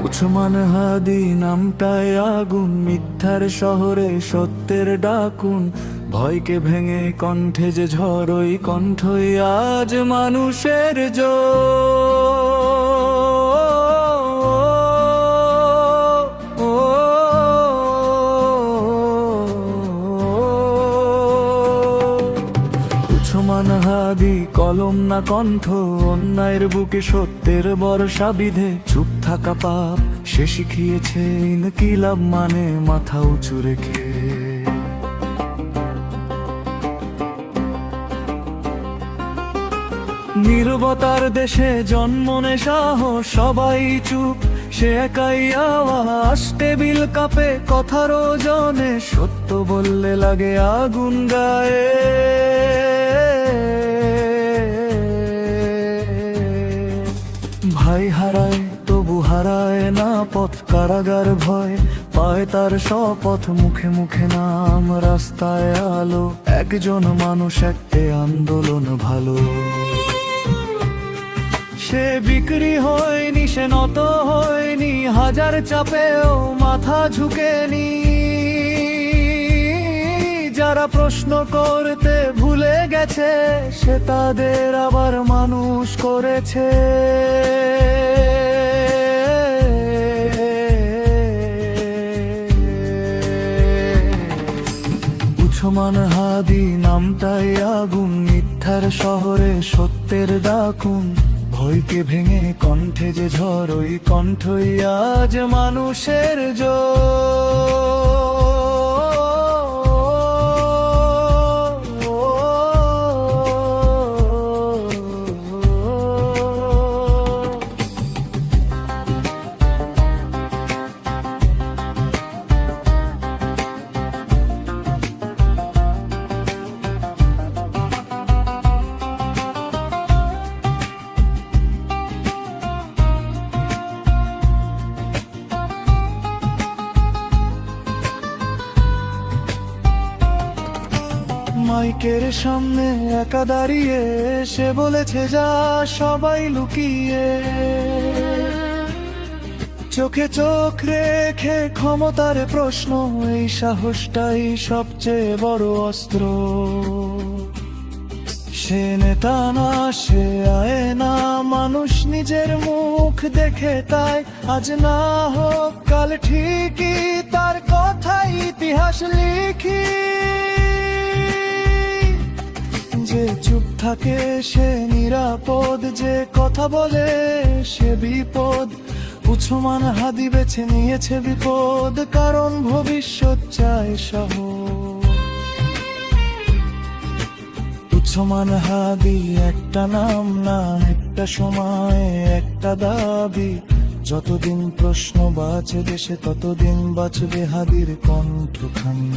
উসমান হাদি নামটায় আগুন, মিথ্যার শহরে সত্যের ডাকুন। ভয়কে ভেঙে কণ্ঠে যে ঝড়, ওই কণ্ঠই আজ মানুষের উসমান হাদি কলম না কণ্ঠ, অন্যায়ের বুকে সত্যের বর্ষা বিধে। চুপ থাকা পাপ সে শিখিয়েছে, ইনকিলাব মানে মাথা উঁচু রেখে। নীরবতার দেশে জন্মনে সাহস, সবাই চুপ সে একাই আওয়াজ। টেবিল কাপে কথার ওজনে, সত্য বললে লাগে আগুন গায়ে। ভাই হারায় তবু হারায় না পথ, কারাগার ভয় পায় তার শপথ। মুখে মুখে নাম, রাস্তায় আলো, একজন মানুষ একটি আন্দোলন ভালো। সে বিক্রি হয়নি, সে নত হয়নি, হাজার চাপেও মাথা ঝুঁকেনি। যারা প্রশ্ন করতে ভুলে গেছে, সে তাদের আবার মানুষ করেছে। উসমান হাদি নামটাই আগুন, মিথ্যার শহরে সত্যের ডাকুন। ভয়কে ভেঙে কণ্ঠে যে ঝড়, ওই কণ্ঠই আজ মানুষের মাইকের সামনে একা দাঁড়িয়ে সে বলেছে যা সবাই লুকিয়ে। চোখে চোখ রেখে ক্ষমতার প্রশ্ন, এই সাহসটাই সবচেয়ে বড় অস্ত্র। সে নেতা না, সে আয়না, মানুষ নিজের মুখ দেখে তাই। আজ না হোক কাল ঠিকই তার কথাই ইতিহাস লিখি। যে চুপ থাকে সে নিরাপদ, যে কথা বলে সে বিপদ। উসমান হাদি বেছে নিয়েছে বিপদ, কারণ ভবিষ্যৎ চায় সাহস। উসমান হাদি একটা নাম না, একটা সময়, একটা দাবি। যতদিন প্রশ্ন বাঁচে দেশে, ততদিন বাঁচবে হাদির কণ্ঠখানি।